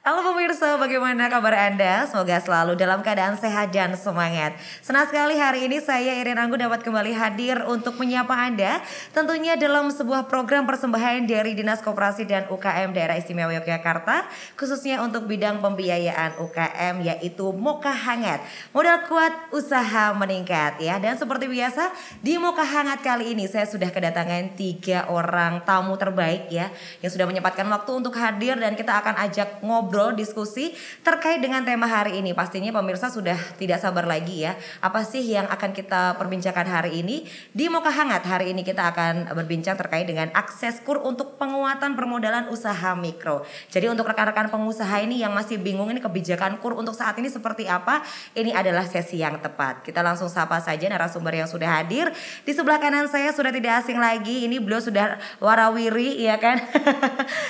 Halo pemirsa, bagaimana kabar Anda? Semoga selalu dalam keadaan sehat dan semangat. Senang sekali hari ini saya Irin Anggun dapat kembali hadir untuk menyapa Anda. Tentunya dalam sebuah program persembahan dari Dinas Koperasi dan UKM Daerah Istimewa Yogyakarta, khususnya untuk bidang pembiayaan UKM yaitu Moka Hangat. Modal kuat, usaha meningkat ya. Dan seperti biasa di Moka Hangat kali ini saya sudah kedatangan 3 orang tamu terbaik ya, yang sudah menyempatkan waktu untuk hadir dan kita akan ajak ngobrol diskusi terkait dengan tema hari ini. Pastinya pemirsa sudah tidak sabar lagi ya. Apa sih yang akan kita perbincangkan hari ini? Di Moka Hangat hari ini kita akan berbincang terkait dengan akses KUR untuk penguatan permodalan usaha mikro. Jadi untuk rekan-rekan pengusaha ini yang masih bingung ini kebijakan KUR untuk saat ini seperti apa, ini adalah sesi yang tepat. Kita langsung sapa saja narasumber yang sudah hadir. Di sebelah kanan saya sudah tidak asing lagi. Ini beliau sudah warawiri ya kan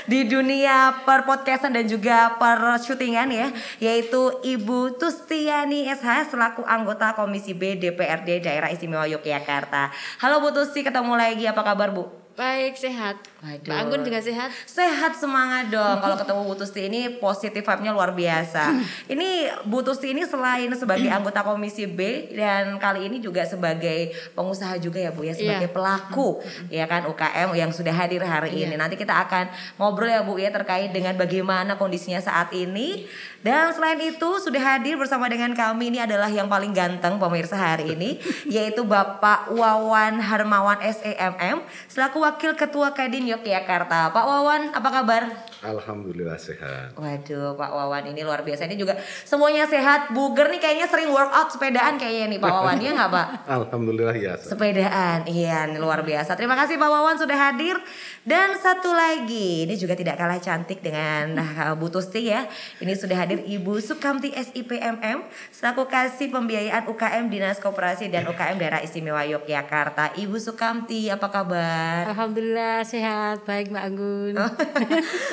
di dunia per podcastan dan juga per syutingan ya, yaitu Ibu Tustiani SH selaku anggota Komisi B DPRD Daerah Istimewa Yogyakarta. Halo Bu Tusti, ketemu lagi, apa kabar Bu? Baik, sehat. Waduh. Mbak Anggun juga sehat? Sehat, semangat dong. Kalau ketemu Bu Tusti ini positif vibe-nya luar biasa. Ini Bu Tusti ini selain sebagai anggota Komisi B dan kali ini juga sebagai pengusaha juga ya Bu ya, sebagai pelaku ya kan UKM yang sudah hadir hari ini. Nanti kita akan ngobrol ya Bu ya terkait dengan bagaimana kondisinya saat ini. Dan selain itu sudah hadir bersama dengan kami ini adalah yang paling ganteng pemirsa hari ini, yaitu Bapak Wawan Harmawan SEMM selaku Wakil Ketua Kadin Yogyakarta. Pak Wawan, apa kabar? Alhamdulillah sehat. Waduh, Pak Wawan ini luar biasa. Ini juga semuanya sehat, buger nih kayaknya sering workout sepedaan kayaknya nih Pak Wawan, ya nggak Pak? Alhamdulillah ya. Sepedaan, iya luar biasa. Terima kasih Pak Wawan sudah hadir. Dan satu lagi, ini juga tidak kalah cantik dengan Bu Tusti ya. Ini sudah hadir Ibu Sukamti SIPMM selaku Kasih Pembiayaan UKM Dinas Koperasi dan UKM Daerah Istimewa Yogyakarta. Ibu Sukamti, apa kabar? Alhamdulillah sehat, baik Mbak Anggun.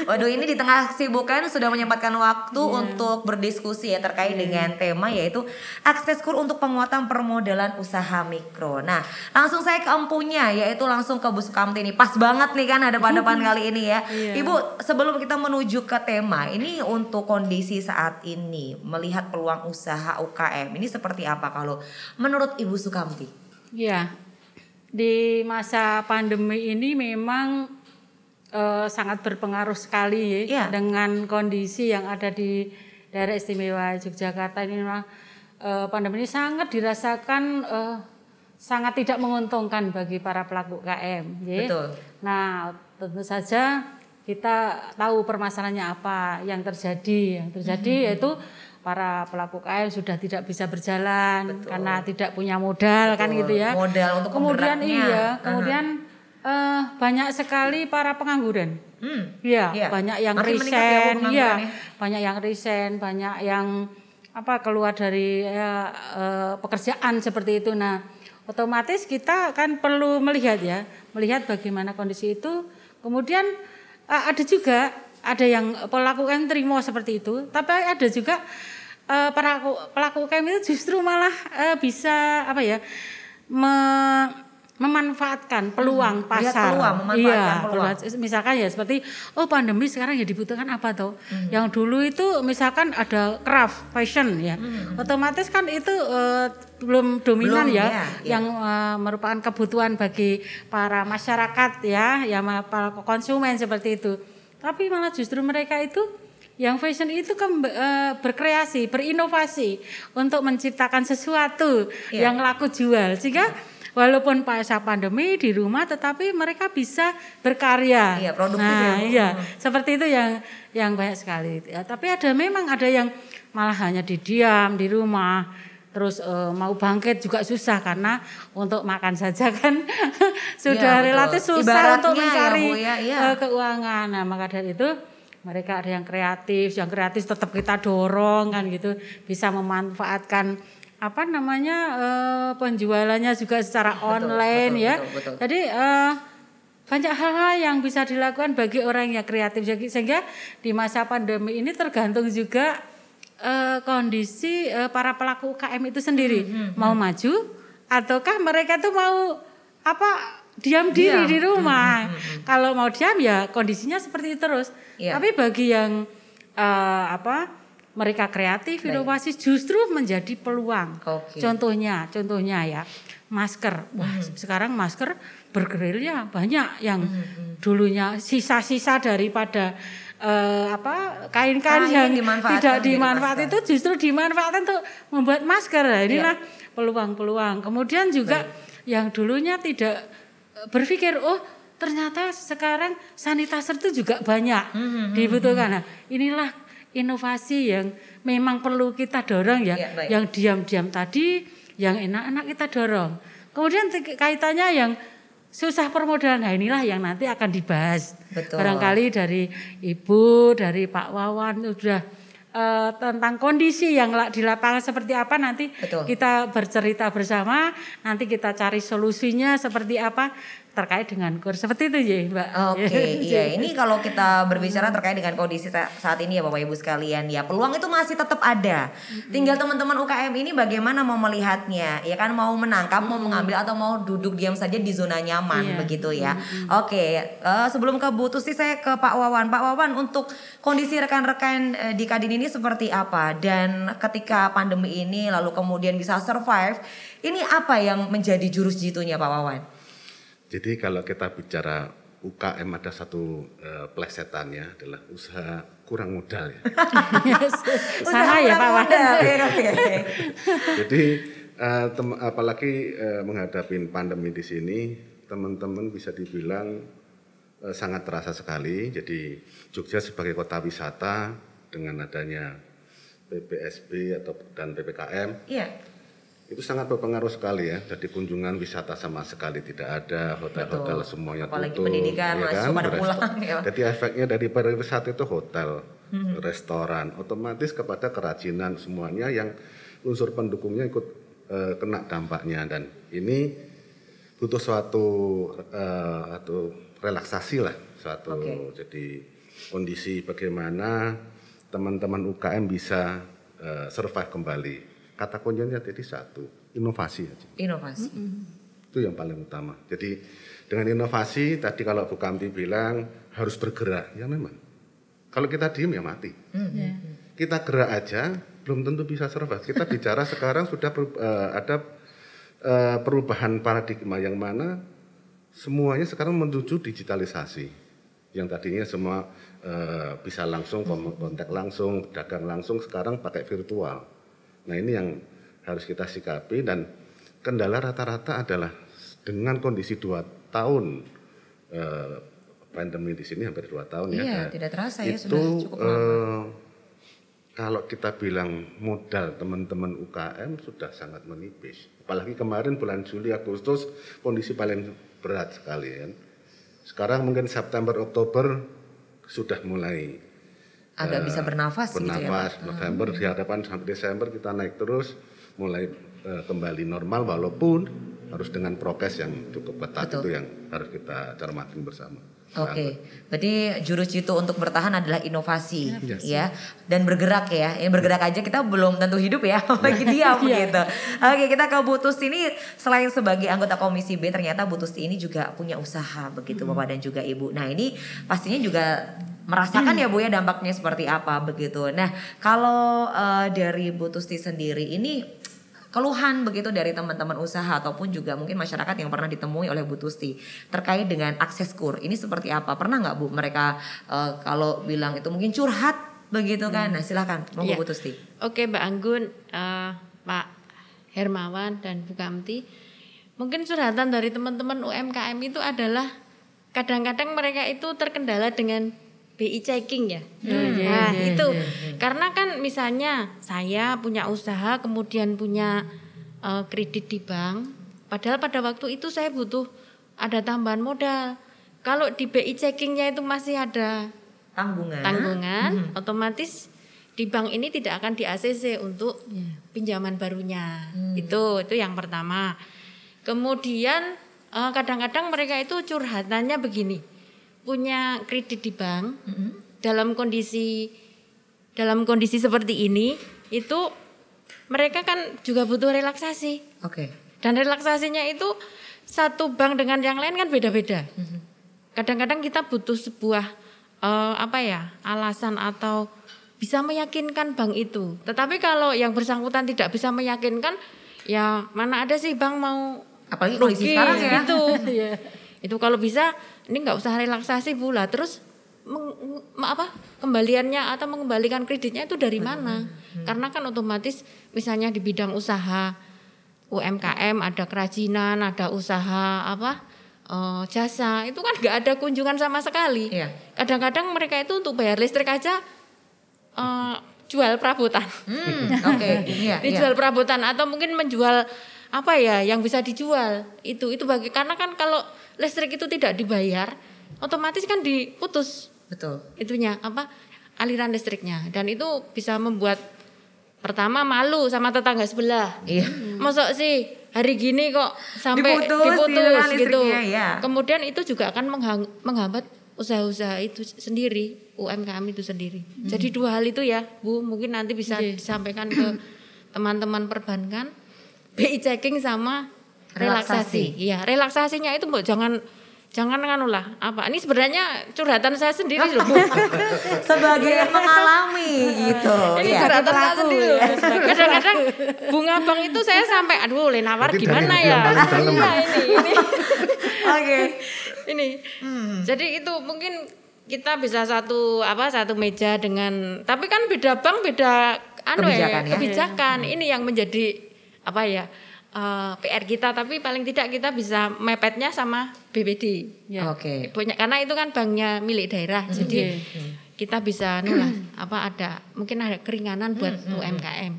Waduh, ini di tengah kesibukan sudah menyempatkan waktu untuk berdiskusi ya terkait dengan tema yaitu akses KUR untuk penguatan permodalan usaha mikro. Nah, langsung saya ke empunya yaitu langsung ke Bu Sukamti nih. Pas banget nih kan hadapan-hadapan kali ini ya. Ibu, sebelum kita menuju ke tema, ini untuk kondisi saat ini melihat peluang usaha UKM ini seperti apa kalau menurut Ibu Sukamti? Iya. Di masa pandemi ini memang sangat berpengaruh sekali dengan kondisi yang ada di daerah istimewa Yogyakarta ini. Memang pandemi ini sangat dirasakan sangat tidak menguntungkan bagi para pelaku UKM. Betul. Nah, tentu saja kita tahu permasalahannya apa yang terjadi. Yang terjadi yaitu para pelaku UKM sudah tidak bisa berjalan karena tidak punya modal. Kan gitu ya. Modal untuk kemudian kemudian banyak sekali para pengangguran. Banyak yang resign, banyak yang resign, banyak yang keluar dari pekerjaan seperti itu. Nah, otomatis kita kan perlu melihat bagaimana kondisi itu. Kemudian ada yang pelaku UKM terima seperti itu, tapi ada juga pelaku UKM itu justru malah bisa memanfaatkan peluang pasar. Peluang. Misalkan ya seperti pandemi sekarang ya dibutuhkan apa toh? Yang dulu itu misalkan ada craft fashion ya. Otomatis kan itu belum dominan yang merupakan kebutuhan bagi para masyarakat ya para konsumen seperti itu. Tapi malah justru mereka itu yang fashion itu kan berkreasi, berinovasi untuk menciptakan sesuatu yang laku jual sehingga walaupun masa pandemi di rumah, tetapi mereka bisa berkarya. Iya, produktif seperti itu yang banyak sekali. Ya, tapi memang ada yang malah hanya diam di rumah, terus mau bangkit juga susah karena untuk makan saja kan sudah relatif susah ibaratnya untuk mencari keuangan. Nah, maka dari itu mereka ada yang kreatif tetap kita dorong kan gitu, bisa memanfaatkan penjualannya juga secara online betul. Jadi banyak hal-hal yang bisa dilakukan bagi orang yang kreatif sehingga di masa pandemi ini tergantung juga kondisi para pelaku UKM itu sendiri mau maju ataukah mereka tuh mau diam diri di rumah. Kalau mau diam ya kondisinya seperti itu terus. Tapi bagi yang mereka kreatif, inovasi justru menjadi peluang. Contohnya ya masker. Wah, sekarang masker bergerilya banyak yang dulunya sisa-sisa daripada kain-kain yang tidak dimanfaatkan itu justru dimanfaatkan untuk membuat masker. Nah, inilah peluang-peluang. Kemudian juga yang dulunya tidak berpikir, oh ternyata sekarang sanitizer itu juga banyak dibutuhkan. Nah, inilah inovasi yang memang perlu kita dorong ya. Yang diam-diam tadi, yang enak-enak kita dorong. Kemudian kaitannya yang susah permodalan, nah inilah yang nanti akan dibahas. Barangkali dari Ibu, dari Pak Wawan sudah tentang kondisi yang di lapangan seperti apa, nanti kita bercerita bersama, nanti kita cari solusinya seperti apa terkait dengan KUR. Seperti itu ya Mbak. Iya, ini kalau kita berbicara terkait dengan kondisi saat ini ya Bapak Ibu sekalian, ya peluang itu masih tetap ada. Tinggal teman-teman UKM ini bagaimana mau melihatnya, ya kan, mau menangkap, mau mengambil, atau mau duduk diam saja di zona nyaman begitu ya. Sebelum ke Bu Tusti, saya ke Pak Wawan. Pak Wawan, untuk kondisi rekan-rekan di Kadin ini seperti apa, dan ketika pandemi ini lalu kemudian bisa survive, ini apa yang menjadi jurus jitunya Pak Wawan? Jadi kalau kita bicara UKM ada satu plesetannya adalah usaha kurang modal ya. Sama ya Pak Wawan. Jadi apalagi menghadapi pandemi di sini, teman-teman bisa dibilang sangat terasa sekali. Jadi Jogja sebagai kota wisata dengan adanya PPSB dan PPKM. Itu sangat berpengaruh sekali ya. Jadi kunjungan wisata sama sekali tidak ada, hotel-hotel semuanya apalagi tutup. Pendidikan masuk pada pulang. Jadi efeknya dari pariwisata itu hotel, restoran, otomatis kepada kerajinan semuanya yang unsur pendukungnya ikut kena dampaknya, dan ini butuh suatu relaksasi lah, jadi kondisi bagaimana teman-teman UKM bisa survive kembali. Kata kuncinya tadi satu, inovasi aja. Inovasi. Itu yang paling utama. Jadi dengan inovasi tadi kalau Bu Kamti bilang harus bergerak, ya memang. Kalau kita diem ya mati. Kita gerak aja belum tentu bisa survive. Kita bicara sekarang sudah ada perubahan paradigma yang mana semuanya sekarang menuju digitalisasi. Yang tadinya semua bisa langsung kontak langsung, dagang langsung, sekarang pakai virtual. Nah ini yang harus kita sikapi, dan kendala rata-rata adalah dengan kondisi 2 tahun pandemi di sini hampir 2 tahun ya. Iya, tidak terasa ya, itu, sudah cukup lama. Kalau kita bilang modal teman-teman UKM sudah sangat menipis. Apalagi kemarin bulan Juli Agustus kondisi paling berat sekali kan. Sekarang mungkin September Oktober sudah mulai agak bisa bernafas gitu ya Pak. November dihadapan sampai Desember kita naik terus, mulai kembali normal, walaupun harus dengan prokes yang cukup ketat. Itu yang harus kita cermati bersama. Berarti jurus jitu untuk bertahan adalah inovasi ya, dan bergerak ya. Bergerak aja kita belum tentu hidup ya, lagi diam gitu. Kita ke Bu Tusti ini, selain sebagai anggota Komisi B, ternyata Bu Tusti ini juga punya usaha begitu Bapak dan juga Ibu. Nah ini pastinya juga merasakan ya Bu ya dampaknya seperti apa begitu. Nah kalau dari Bu Tusti sendiri ini, keluhan begitu dari teman-teman usaha ataupun juga mungkin masyarakat yang pernah ditemui oleh Bu Tusti terkait dengan akses KUR ini seperti apa? Pernah nggak Bu mereka kalau bilang itu mungkin curhat begitu kan? Nah silakan monggo Bu Tusti. Oke Mbak Anggun, Pak Hermawan dan Bu Kamti, mungkin curhatan dari teman-teman UMKM itu adalah kadang-kadang mereka itu terkendala dengan BI checking ya. Itu karena kan misalnya saya punya usaha kemudian punya kredit di bank, padahal pada waktu itu saya butuh ada tambahan modal. Kalau di BI checkingnya itu masih ada tanggungan, otomatis di bank ini tidak akan di ACC untuk pinjaman barunya. Itu yang pertama. Kemudian kadang-kadang mereka itu curhatannya begini, punya kredit di bank, dalam kondisi seperti ini itu mereka kan juga butuh relaksasi. Dan relaksasinya itu satu bank dengan yang lain kan beda-beda. Kadang-kadang kita butuh sebuah alasan atau bisa meyakinkan bank itu. Tetapi kalau yang bersangkutan tidak bisa meyakinkan, ya mana ada sih bank mau apalagi kondisi sekarang ya. Itu kalau bisa ini nggak usah relaksasi Bu lah. Terus kembaliannya atau mengembalikan kreditnya itu dari mana? Karena kan otomatis misalnya di bidang usaha UMKM ada kerajinan, ada usaha jasa, itu kan nggak ada kunjungan sama sekali. Iya. Kadang-kadang mereka itu untuk bayar listrik aja jual perabotan. Dijual perabotan atau mungkin menjual yang bisa dijual. Itu karena kan kalau listrik itu tidak dibayar, otomatis kan diputus. Betul. Itunya aliran listriknya, dan itu bisa membuat pertama malu sama tetangga sebelah. Iya. Masuk sih hari gini kok sampai diputus gitu. Ya. Kemudian itu juga akan menghambat usaha-usaha itu sendiri, UMKM itu sendiri. Jadi dua hal itu ya Bu, mungkin nanti bisa disampaikan ke teman-teman perbankan, BI checking sama relaksasi. Iya, relaksasinya itu Bu jangan ini sebenarnya curhatan saya sendiri loh Bu. Sebagai mengalami gitu. Ini curhatan saya sendiri loh. Kadang-kadang bunga bank itu saya sampai nawar gimana ya. Ini. Oke. Ini. Jadi itu mungkin kita bisa satu meja dengan, tapi kan beda bank beda kebijakan. Ini yang menjadi PR kita, tapi paling tidak kita bisa mepetnya sama BPD. Ya. Oke. Karena itu kan banknya milik daerah, jadi kita bisa mungkin ada keringanan buat UMKM.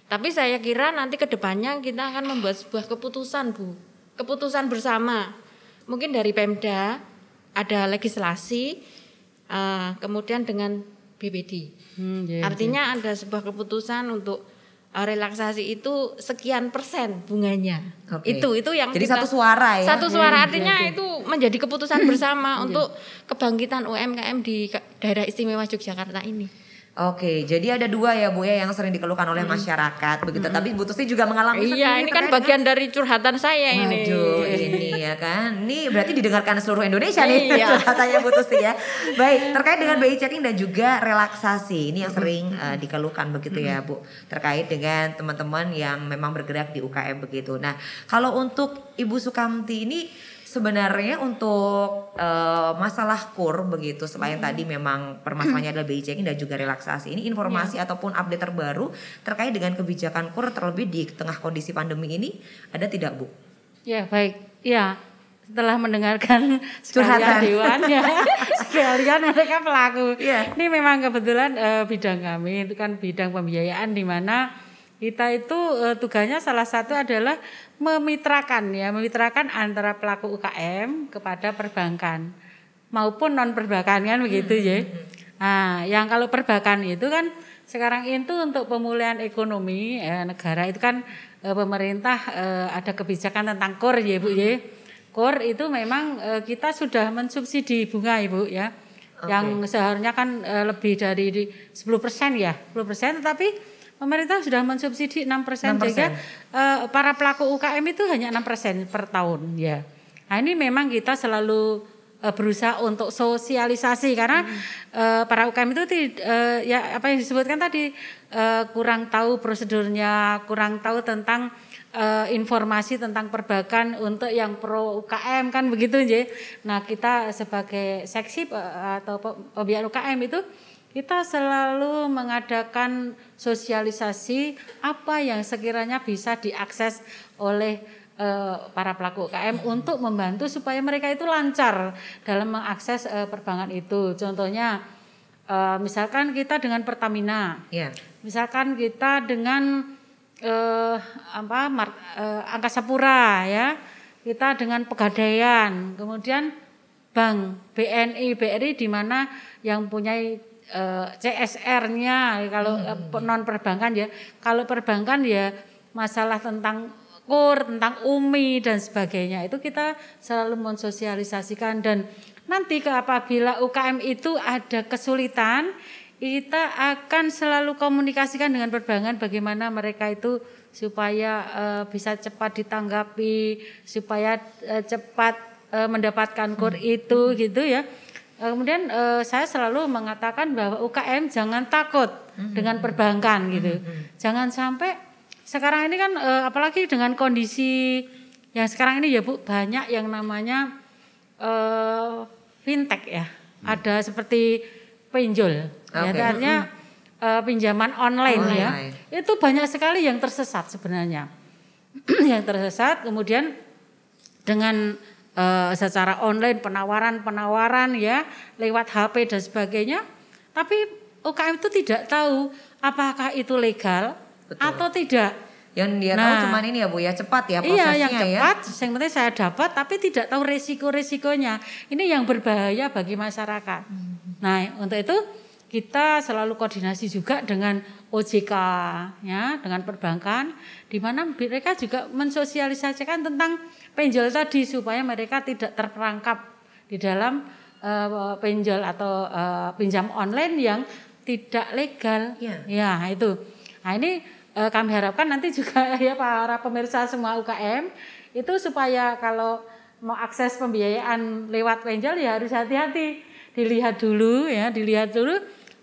Tapi saya kira nanti ke depannya kita akan membuat sebuah keputusan Bu, keputusan bersama. Mungkin dari Pemda ada legislasi, kemudian dengan BPD. Artinya ada sebuah keputusan untuk relaksasi itu sekian persen bunganya. Itu yang jadi satu suara ya. Satu suara artinya itu menjadi keputusan bersama untuk kebangkitan UMKM di daerah istimewa Yogyakarta ini. Oke, jadi ada dua ya Bu ya yang sering dikeluhkan oleh masyarakat begitu. Tapi Bu Tusti juga mengalami sendiri. Iya, ini kan bagian dari curhatan saya ini. Waduh, ini ya kan. Ini berarti didengarkan seluruh Indonesia nih curhatannya Bu Tusti ya. Baik, terkait dengan BI checking dan juga relaksasi. Ini yang sering dikeluhkan begitu ya Bu. Terkait dengan teman-teman yang memang bergerak di UKM begitu. Nah, kalau untuk Ibu Sukamti ini sebenarnya untuk masalah KUR begitu, selain tadi memang permasalahannya adalah BI checking dan juga relaksasi, ini informasi ataupun update terbaru terkait dengan kebijakan KUR terlebih di tengah kondisi pandemi ini ada tidak Bu? Ya baik, ya setelah mendengarkan sekalian dewan ya sekalian mereka pelaku. Ini memang kebetulan bidang kami itu kan bidang pembiayaan, di mana kita itu tugasnya salah satu adalah memitrakan antara pelaku UKM kepada perbankan maupun non perbankan kan begitu ya. Nah, yang kalau perbankan itu kan sekarang itu untuk pemulihan ekonomi negara itu kan pemerintah ada kebijakan tentang KUR ya Bu ya. KUR itu memang kita sudah mensubsidi bunga Ibu ya. Yang seharusnya kan lebih dari 10% ya, 10%, tetapi pemerintah sudah mensubsidi 6%, sehingga para pelaku UKM itu hanya 6% per tahun ya. Nah, ini memang kita selalu berusaha untuk sosialisasi karena para UKM itu ya apa yang disebutkan tadi kurang tahu prosedurnya, kurang tahu tentang informasi tentang perbankan untuk yang pro UKM kan begitu ya. Nah, kita sebagai seksi atau pembiayaan UKM itu kita selalu mengadakan sosialisasi apa yang sekiranya bisa diakses oleh para pelaku UKM untuk membantu supaya mereka itu lancar dalam mengakses perbankan itu. Contohnya misalkan kita dengan Pertamina, misalkan kita dengan Angkasa Pura ya, kita dengan Pegadaian, kemudian Bank BNI, BRI di mana yang punya CSR-nya kalau non perbankan ya. Kalau perbankan ya masalah tentang KUR, tentang UMI dan sebagainya itu kita selalu mensosialisasikan, dan nanti apabila UKM itu ada kesulitan kita akan selalu komunikasikan dengan perbankan bagaimana mereka itu supaya bisa cepat ditanggapi, supaya cepat mendapatkan KUR itu gitu ya. Kemudian saya selalu mengatakan bahwa UKM jangan takut dengan perbankan gitu. Jangan sampai sekarang ini kan apalagi dengan kondisi yang sekarang ini ya Bu, banyak yang namanya fintech ya. Ada seperti pinjol. Ya, artinya pinjaman online ya. Itu banyak sekali yang tersesat sebenarnya. Yang tersesat kemudian dengan secara online penawaran ya lewat HP dan sebagainya, tapi UKM itu tidak tahu apakah itu legal atau tidak. Yang dia tahu cuma ini ya Bu ya, cepat ya prosesnya. Iya, yang cepat, yang penting saya dapat tapi tidak tahu resiko-resikonya. Ini yang berbahaya bagi masyarakat. Nah, untuk itu kita selalu koordinasi juga dengan OJK ya, dengan perbankan di mana mereka juga mensosialisasikan tentang pinjol tadi supaya mereka tidak terperangkap di dalam pinjol atau pinjam online yang tidak legal. Ya, itu. Nah, ini kami harapkan nanti juga ya para pemirsa semua UKM itu supaya kalau mau akses pembiayaan lewat pinjol ya harus hati-hati. Dilihat dulu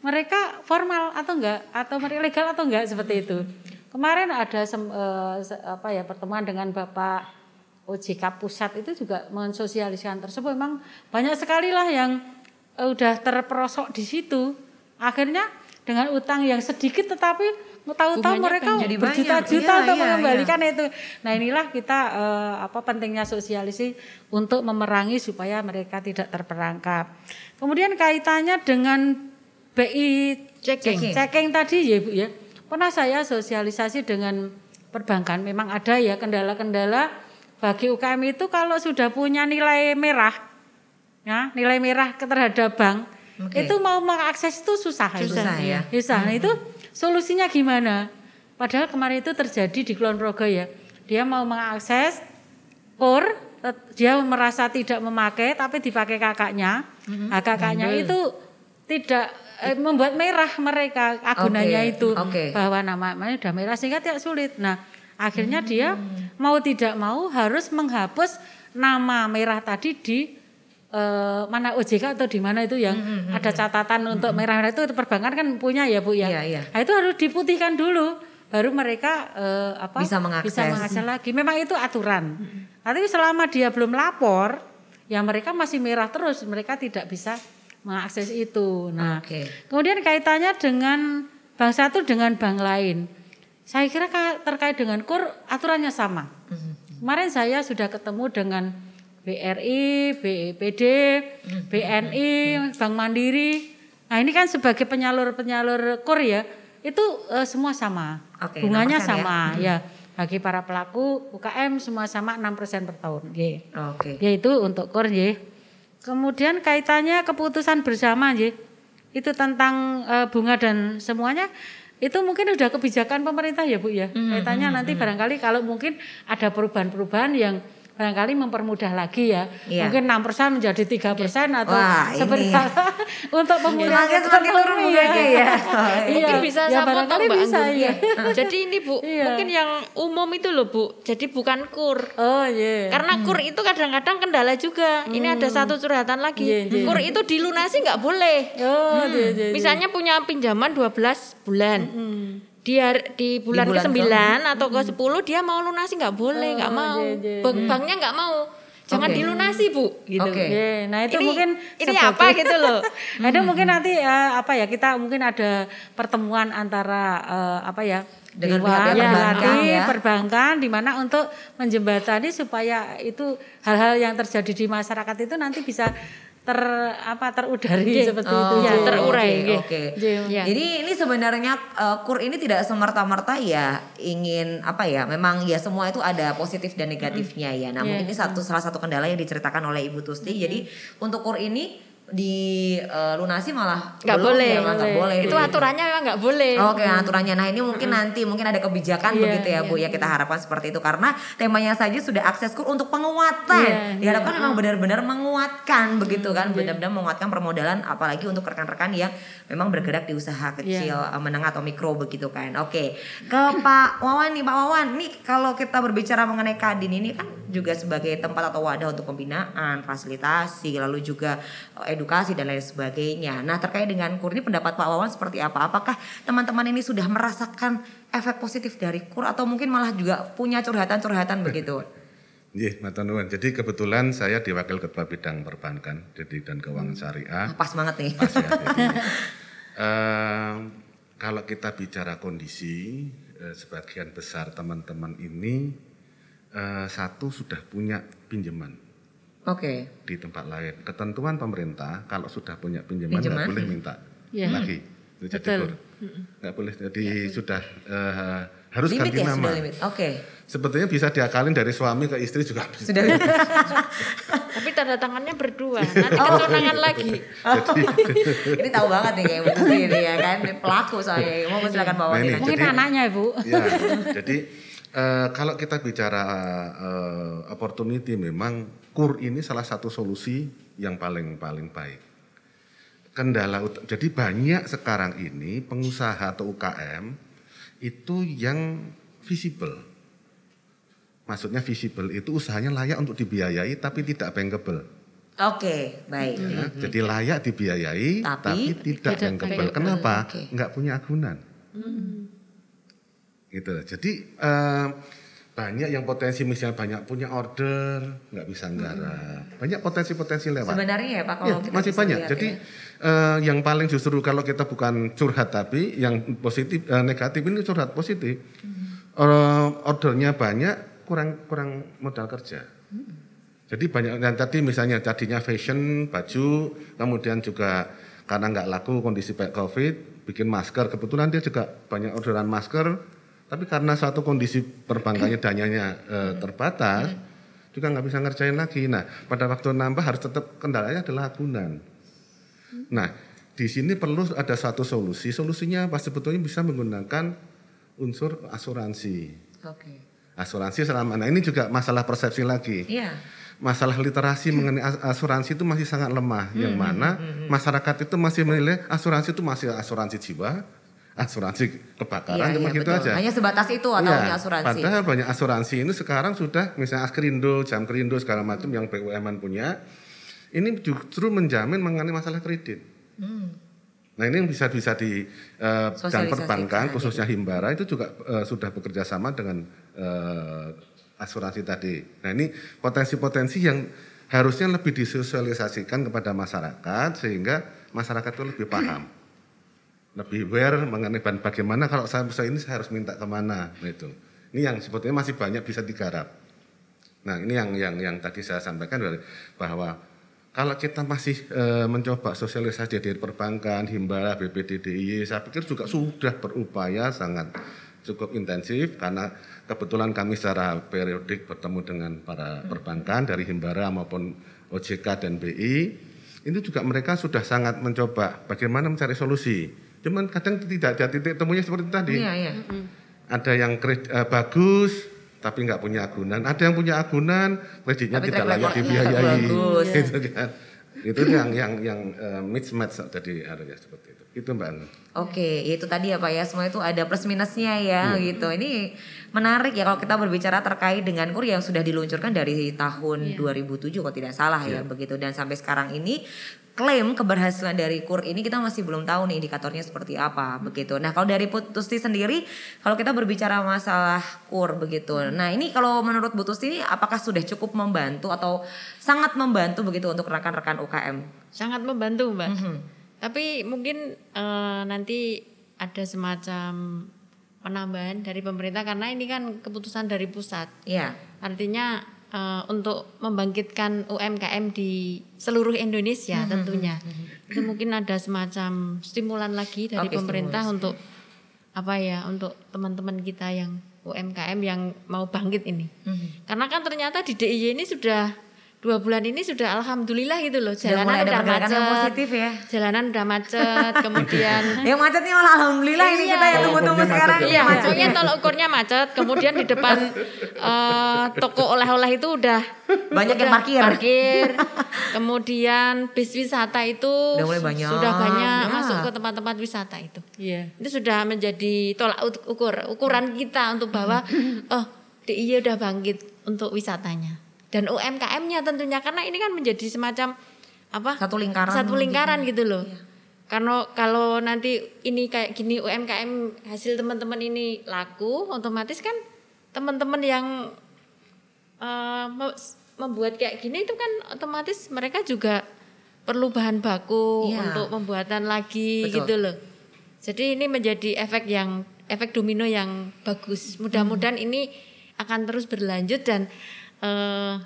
mereka formal atau enggak, atau mereka legal atau enggak, seperti itu. Kemarin ada pertemuan dengan Bapak OJK Pusat itu juga mensosialisasikan tersebut. Memang banyak sekali lah yang udah terperosok di situ. Akhirnya dengan utang yang sedikit tetapi tahu-tahu mereka berjuta-juta untuk mengembalikan itu. Nah, inilah kita pentingnya sosialisasi untuk memerangi supaya mereka tidak terperangkap. Kemudian kaitannya dengan BI checking tadi ya Bu ya. Pernah saya sosialisasi dengan perbankan, memang ada ya kendala-kendala bagi UKM itu kalau sudah punya nilai merah. Ya, nilai merah terhadap bank, itu mau mengakses itu susah ya. Susah. Nah, itu solusinya gimana? Padahal kemarin itu terjadi di Kulon Progo ya. Dia mau mengakses KUR, dia merasa tidak memakai tapi dipakai kakaknya. Nah, kakaknya itu tidak membuat merah mereka agunannya itu bahwa namanya udah merah sehingga tidak sulit. Nah, akhirnya dia mau tidak mau harus menghapus nama merah tadi di mana OJK atau di mana itu yang ada catatan untuk merah itu perbankan kan punya ya Bu ya. Nah, itu harus diputihkan dulu baru mereka bisa mengakses lagi. Memang itu aturan. Tapi selama dia belum lapor ya mereka masih merah terus, mereka tidak bisa mengakses itu. Nah, kemudian kaitannya dengan bank satu dengan bank lain. Saya kira terkait dengan KUR aturannya sama. Kemarin saya sudah ketemu dengan BRI, BPD, BNI, Bank Mandiri. Nah, ini kan sebagai penyalur KUR ya, itu semua sama. Bunganya sama ya. Bagi para pelaku UKM semua sama 6% per tahun. Yaitu untuk KUR ya. Kemudian kaitannya keputusan bersama ya. Itu tentang bunga dan semuanya itu mungkin sudah kebijakan pemerintah ya Bu ya. Kaitannya nanti barangkali kalau mungkin ada perubahan-perubahan yang barangkali mempermudah lagi ya. Mungkin 6% menjadi 3% atau seperti untuk pemulihan ekonomi ya. Mungkin bisa sama tahu Mbak Anggun. Jadi ini Bu, mungkin yang umum itu loh Bu. Jadi bukan KUR. Karena KUR itu kadang-kadang kendala juga. Ini ada satu curhatan lagi. KUR itu dilunasi nggak boleh. Misalnya punya pinjaman 12 bulan. Di bulan ke-9 atau ke-10 dia mau lunasi nggak boleh, nggak mau. Banknya nggak mau. Jangan dilunasi Bu, gitu. Nah, itu mungkin ini apa gitu loh. Ada mungkin nanti kita mungkin ada pertemuan antara dengan pihak perbankan di mana untuk menjembatani supaya itu hal-hal yang terjadi di masyarakat itu nanti bisa terudari seperti itu ya, terurai. Jadi ini sebenarnya KUR ini tidak semerta-merta ya ingin memang ya semua itu ada positif dan negatifnya ya. Nah, mungkin ini salah satu kendala yang diceritakan oleh Ibu Tusti. Jadi untuk KUR ini dilunasi malah nggak boleh. Itu begitu. Aturannya memang nggak boleh. Aturannya. Nah, ini mungkin nanti ada kebijakan begitu ya Bu ya, kita harapkan seperti itu karena temanya saja sudah akses KUR untuk penguatan. Diharapkan memang benar-benar menguatkan begitu kan, benar-benar menguatkan permodalan apalagi untuk rekan-rekan yang memang bergerak di usaha kecil, menengah atau mikro begitu kan. Ke Pak Wawan nih, Pak Wawan. Nih kalau kita berbicara mengenai Kadin ini kan juga sebagai tempat atau wadah untuk pembinaan, fasilitasi, lalu juga edukasi dan lain sebagainya. Nah terkait dengan KUR ini pendapat Pak Wawan seperti apa? Apakah teman-teman ini sudah merasakan efek positif dari KUR atau mungkin malah juga punya curhatan-curhatan begitu? Iya, matur nuwun. Jadi kebetulan saya di Wakil Ketua Bidang Perbankan dan Keuangan Syariah. Pas banget nih. Pas ya. Jadi, kalau kita bicara kondisi, sebagian besar teman-teman ini satu sudah punya pinjaman. Oke. Di tempat lain. Ketentuan pemerintah kalau sudah punya pinjaman nggak boleh minta lagi. Itu jadi KUR. Nggak boleh. Jadi sudah harus limit ganti ya, nama. sudah limit. Oke. Sebetulnya bisa diakalin dari suami ke istri juga. Sudah limit. Tapi tanda tangannya berdua, nanti ketunangan lagi. Ini tahu banget nih kayak begitu ini ya kan, pelaku soalnya. Mau silakan bawa Nah, ini, Mungkin anaknya Ibu. Ya, jadi kalau kita bicara opportunity, memang KUR ini salah satu solusi yang paling baik. Kendala, jadi banyak sekarang ini pengusaha atau UKM itu yang visible. Maksudnya visible itu usahanya layak untuk dibiayai tapi tidak bankable. Oke, baik. Ya, jadi layak dibiayai tapi tidak bankable. Kenapa? Enggak punya agunan. Gitu. Jadi banyak yang potensi, misalnya banyak punya order nggak bisa nggarap. Banyak potensi-potensi lewat. Sebenarnya ya Pak kalau kita masih banyak. Jadi yang paling justru kalau kita bukan curhat tapi yang positif negatif ini curhat positif. Ordernya banyak, kurang modal kerja. Jadi banyak yang tadi misalnya tadinya fashion, baju, kemudian juga karena nggak laku kondisi COVID, bikin masker. Kebetulan dia juga banyak orderan masker. Tapi karena suatu kondisi perbankannya dananya terbatas, juga nggak bisa ngerjain lagi. Nah, pada waktu nambah harus tetap kendalanya adalah agunan. Nah, di sini perlu ada suatu solusi. Solusinya apa? Sebetulnya bisa menggunakan unsur asuransi. Oke. Asuransi selama, nah ini juga masalah persepsi lagi. Iya. Masalah literasi mengenai asuransi itu masih sangat lemah. Yang mana masyarakat itu masih menilai asuransi itu masih asuransi jiwa, asuransi kebakaran, cuma gitu aja. Hanya sebatas itu atau punya asuransi. Padahal banyak asuransi ini sekarang sudah misalnya Askrindo, Jam Krindo segala macam yang BUMN punya. Ini justru menjamin mengenai masalah kredit. Nah ini yang bisa di dan perbankan khususnya Himbara itu juga sudah bekerja sama dengan asuransi tadi. Nah ini potensi-potensi yang harusnya lebih disosialisasikan kepada masyarakat sehingga masyarakat itu lebih paham. Lebih aware mengenai bagaimana kalau saya ini saya harus minta kemana itu. Ini yang sebetulnya masih banyak bisa digarap. Nah ini yang tadi saya sampaikan bahwa kalau kita masih mencoba sosialisasi dari perbankan, Himbara, BPDDIY, saya pikir juga sudah berupaya sangat cukup intensif karena kebetulan kami secara periodik bertemu dengan para perbankan dari Himbara maupun OJK dan BI. Itu juga mereka sudah sangat mencoba bagaimana mencari solusi. Cuman kadang tidak ada titik temunya seperti tadi. Iya. Ada yang bagus tapi nggak punya agunan. Ada yang punya agunan, kreditnya tidak layak dibiayai. Gitu kan. Itu yang mismatch tadi adanya seperti itu. Itu Mbak Anu. Oke, itu tadi ya Pak ya, semua itu ada plus minusnya ya gitu. Ini menarik ya kalau kita berbicara terkait dengan KUR yang sudah diluncurkan dari tahun 2007 kalau tidak salah ya begitu, dan sampai sekarang ini klaim keberhasilan dari KUR ini kita masih belum tahu nih indikatornya seperti apa begitu. Nah kalau dari Bu Tusti sendiri, kalau kita berbicara masalah KUR begitu, nah ini kalau menurut Bu Tusti ini apakah sudah cukup membantu atau sangat membantu begitu untuk rekan-rekan UKM? Sangat membantu Mbak. Tapi mungkin nanti ada semacam penambahan dari pemerintah karena ini kan keputusan dari pusat. Iya. Artinya untuk membangkitkan UMKM di seluruh Indonesia tentunya. Itu mungkin ada semacam stimulan lagi dari pemerintah untuk untuk teman-teman kita yang UMKM yang mau bangkit ini. Karena kan ternyata di DIY ini sudah 2 bulan ini sudah alhamdulillah gitu loh, jalanan udah macet, positif ya. Jalanan udah macet, kemudian yang macet nih malah alhamdulillah ini kita yang tunggu-tunggu sekarang. Iya, macetnya tolak ukurnya macet, kemudian di depan toko oleh-oleh itu udah banyak yang parkir. Kemudian bis wisata itu sudah banyak masuk ke tempat-tempat wisata itu. Iya. Itu sudah menjadi tolak ukuran kita untuk bahwa DIY udah bangkit untuk wisatanya. Dan UMKM-nya tentunya karena ini kan menjadi semacam satu lingkaran gitu loh. Karena kalau nanti ini kayak gini UMKM hasil teman-teman ini laku, otomatis kan teman-teman yang membuat kayak gini itu kan otomatis mereka juga perlu bahan baku untuk pembuatan lagi. Betul. Gitu loh. Jadi ini menjadi efek domino yang bagus. Mudah-mudahan ini akan terus berlanjut dan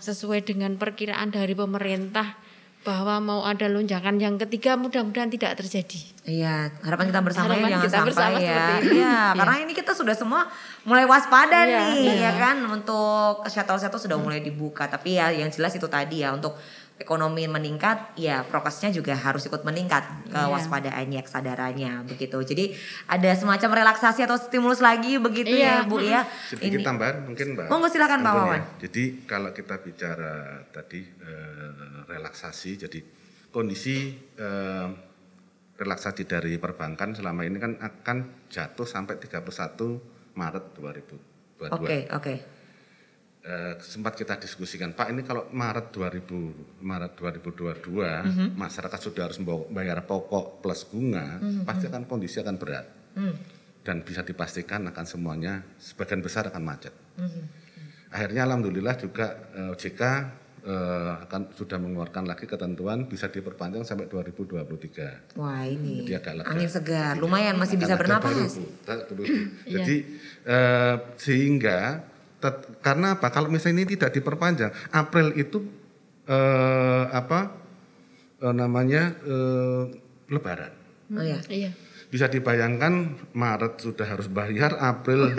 sesuai dengan perkiraan dari pemerintah bahwa mau ada lonjakan yang ketiga, mudah-mudahan tidak terjadi. Iya, harapan kita bersama jangan sampai ya. Iya, karena ini kita sudah semua mulai waspada nih ya kan, untuk shuttle-shuttle sudah mulai dibuka, tapi ya yang jelas itu tadi ya, untuk ekonomi meningkat, ya prokesnya juga harus ikut meningkat, kewaspadaannya, kesadarannya begitu. Jadi ada semacam relaksasi atau stimulus lagi begitu ya Bu ya. Sedikit tambahan mungkin Mbak. Monggo silakan Pak Wawan. Jadi kalau kita bicara tadi relaksasi, jadi kondisi relaksasi dari perbankan selama ini kan akan jatuh sampai 31 Maret 2022. Oke. Sempat kita diskusikan, Pak, ini kalau Maret 2022 masyarakat sudah harus membayar pokok plus bunga, pasti akan kondisi akan berat. Dan bisa dipastikan akan semuanya sebagian besar akan macet. Akhirnya alhamdulillah juga OJK akan sudah mengeluarkan lagi ketentuan bisa diperpanjang sampai 2023. Wah, ini jadi agak lega. Angin segar, lumayan masih bisa bernapas. Jadi sehingga karena apa? Kalau misalnya ini tidak diperpanjang, April itu Lebaran. Oh iya. Bisa dibayangkan Maret sudah harus bayar, April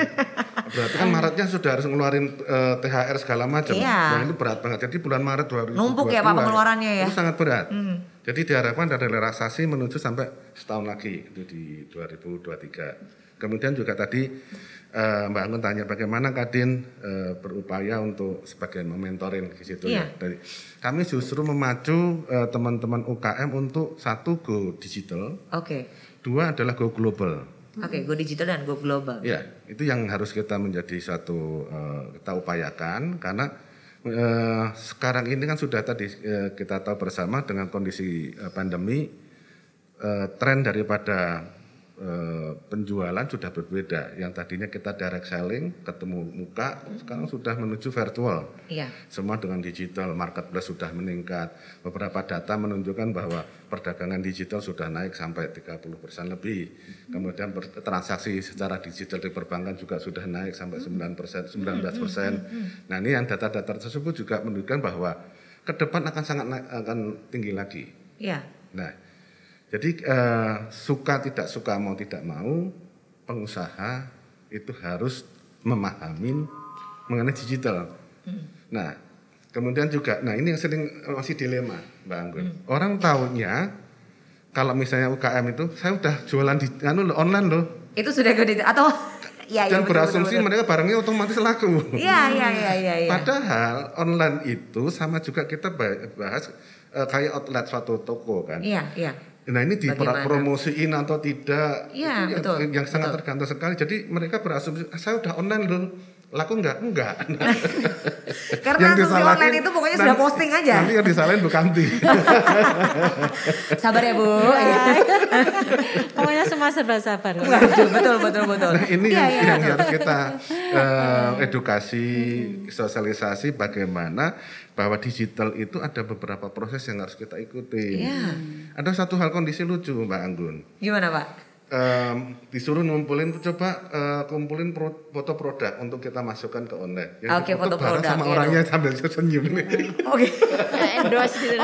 berarti kan Maretnya sudah harus ngeluarin THR segala macam. Nah, itu berat banget. Jadi bulan Maret 2022 numpuk ya Pak pengeluarannya ya. Itu sangat berat. Jadi diharapkan ada relaksasi menuju sampai setahun lagi itu di 2023. Kemudian juga tadi Mbak Anggun tanya bagaimana Kadin berupaya untuk sebagai mementoring di situ ya. Dari kami justru memacu teman-teman UKM untuk satu go digital. Dua adalah go global. Go digital dan go global. Ya, itu yang harus kita menjadi satu kita upayakan karena sekarang ini kan sudah tadi kita tahu bersama dengan kondisi pandemi tren daripada penjualan sudah berbeda. Yang tadinya kita direct selling, ketemu muka, sekarang sudah menuju virtual. Semua dengan digital, marketplace sudah meningkat. Beberapa data menunjukkan bahwa perdagangan digital sudah naik sampai 30% lebih. Kemudian transaksi secara digital di perbankan juga sudah naik sampai 19%. Nah, ini yang data-data tersebut juga menunjukkan bahwa ke depan akan tinggi lagi. Nah, jadi suka tidak suka mau tidak mau pengusaha itu harus memahami mengenai digital. Nah, kemudian juga, ini yang sering masih dilema Mbak Anggun. Orang tahunya kalau misalnya UKM itu saya udah jualan di online loh. Itu sudah gede atau dan berasumsi mereka barangnya otomatis laku. Iya. Padahal online itu sama juga kita bahas kayak outlet suatu toko kan. Iya. Nah, ini dipromosiin atau tidak, iya, itu yang sangat tergantung sekali. Jadi mereka berasumsi saya udah online loh, laku enggak? Karena asumsi online itu pokoknya sudah posting aja. Nanti yang disalahin Bu Kamti. Sabar ya Bu. Pokoknya semua serba sabar. Betul. Nah, ini yang harus kita edukasi, sosialisasi bagaimana bahwa digital itu ada beberapa proses yang harus kita ikuti. Ada satu hal kondisi lucu Mbak Anggun. Gimana Pak? Disuruh kumpulin foto produk untuk kita masukkan ke online. Foto produk sama orangnya sambil senyum. Endorse gitu.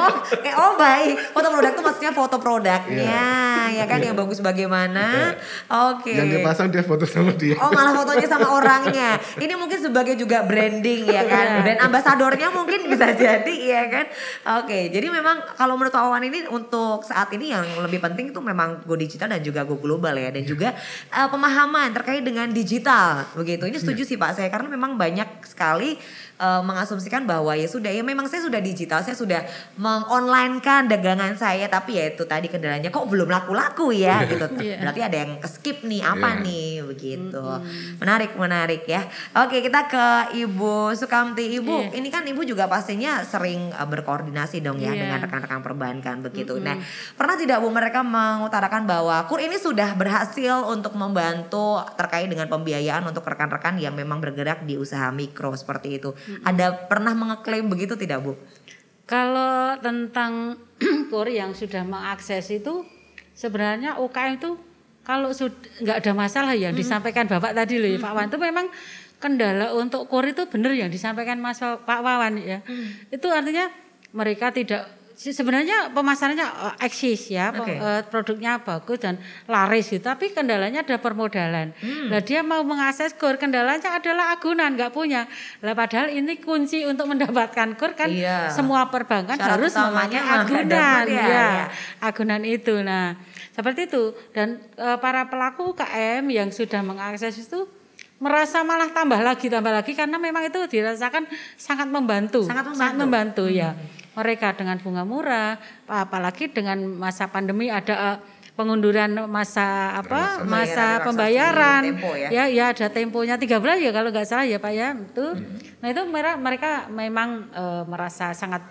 Baik. Foto produk itu maksudnya foto produknya, ya kan yang bagus bagaimana. Yang dia pasang dia foto sama dia. Malah fotonya sama orangnya. Ini mungkin sebagai juga branding ya kan. Brand ambasadornya mungkin bisa jadi ya kan. Jadi memang kalau menurut Pak Wawan ini untuk saat ini yang lebih penting itu memang go digital dan juga go global global ya, dan juga pemahaman terkait dengan digital begitu. Ini setuju sih Pak saya, karena memang banyak sekali mengasumsikan bahwa ya sudah, ya memang saya sudah digital, saya sudah mengonlinekan dagangan saya, tapi ya itu tadi kendalanya kok belum laku-laku ya gitu. Berarti ada yang skip nih, apa nih begitu. Menarik ya. Oke, kita ke Ibu Sukamti. Ibu, ini kan Ibu juga pastinya sering berkoordinasi dong ya dengan rekan-rekan perbankan begitu. Nah, pernah tidak Bu mereka mengutarakan bahwa KUR ini sudah berhasil untuk membantu terkait dengan pembiayaan untuk rekan-rekan yang memang bergerak di usaha mikro seperti itu? Ada pernah mengeklaim begitu tidak Bu? Kalau tentang KUR yang sudah mengakses itu, sebenarnya UKM itu kalau nggak ada masalah yang disampaikan Bapak tadi loh Pak Wan, itu memang kendala untuk KUR itu benar yang disampaikan Mas Pak Wawan ya. Itu artinya mereka tidak, sebenarnya pemasarannya eksis ya, produknya bagus dan laris gitu, tapi kendalanya ada permodalan. Nah dia mau mengakses KUR, kendalanya adalah agunan, nggak punya. Lah padahal ini kunci untuk mendapatkan KUR kan, semua perbankan harus memakai agunan, agunan itu. Nah seperti itu, dan para pelaku UKM yang sudah mengakses itu merasa malah tambah lagi karena memang itu dirasakan sangat membantu ya. Mereka dengan bunga murah, apalagi dengan masa pandemi ada pengunduran masa pembayaran ya ada temponya 3 bulan ya kalau nggak salah ya Pak ya itu. Nah itu mereka memang merasa sangat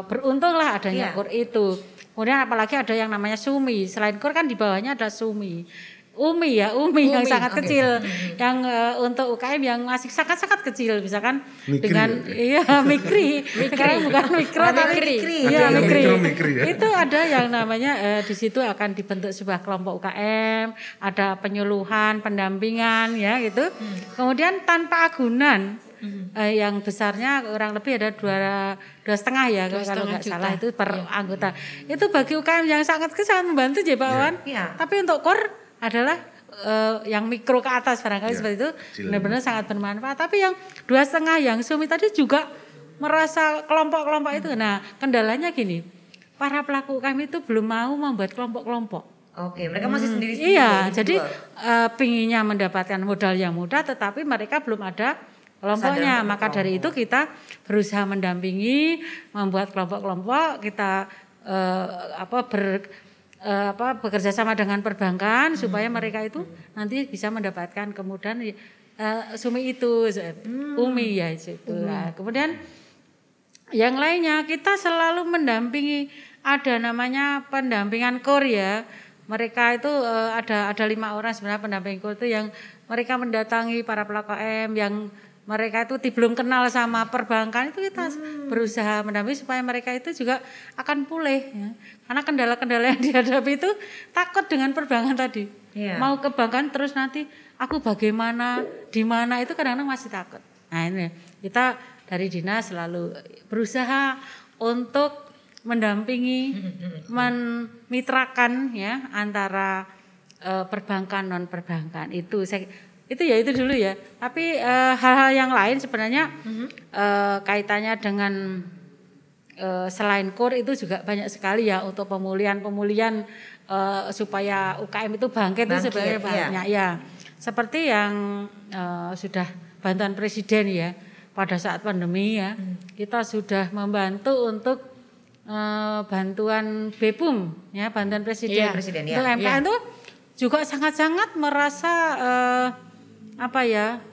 beruntung lah adanya KUR itu. Kemudian apalagi ada yang namanya SUMI, selain KUR kan di bawahnya ada SUMI. Umi yang sangat kecil, yang untuk UKM yang masih sangat kecil, misalkan mikri, dengan mikri. Bukan mikro tapi mikri. Itu ada yang namanya di situ akan dibentuk sebuah kelompok UKM, ada penyuluhan, pendampingan ya gitu. Kemudian tanpa agunan, yang besarnya kurang lebih ada 2,5 ya kalau nggak salah itu per anggota. Itu bagi UKM yang sangat membantu ya Pak Wan. Tapi untuk KUR adalah yang mikro ke atas barangkali seperti itu benar-benar sangat bermanfaat. Tapi yang 2,5 yang SUMI tadi juga merasa kelompok-kelompok itu. Nah kendalanya gini, para pelaku UKM itu belum mau membuat kelompok-kelompok. Oke, mereka masih sendiri-sendiri. Iya, jadi pinginnya mendapatkan modal yang mudah, tetapi mereka belum ada kelompoknya. Maka dari itu kita berusaha mendampingi, membuat kelompok-kelompok, kita bekerja sama dengan perbankan supaya mereka itu nanti bisa mendapatkan kemudahan SUMI itu, UMI ya itu. Nah, kemudian yang lainnya kita selalu mendampingi, ada namanya pendampingan KUR ya. Mereka itu ada 5 orang sebenarnya pendamping KUR itu yang mereka mendatangi para pelaku UKM yang mereka itu belum kenal sama perbankan, itu kita berusaha mendampingi supaya mereka itu juga akan pulih ya. Karena kendala-kendala yang dihadapi itu takut dengan perbankan tadi. Mau ke bankan terus nanti aku bagaimana, di mana, itu kadang-kadang masih takut. Nah ini kita dari dinas selalu berusaha untuk mendampingi, memitrakan ya antara perbankan non perbankan itu itu dulu ya. Tapi hal-hal yang lain sebenarnya kaitannya dengan selain KUR itu juga banyak sekali ya untuk pemulihan supaya UKM itu bangkit itu sebenarnya banyak ya. Seperti yang sudah bantuan presiden ya pada saat pandemi ya, kita sudah membantu untuk bantuan BEPUM ya, bantuan presiden untuk UMKM itu juga sangat-sangat merasa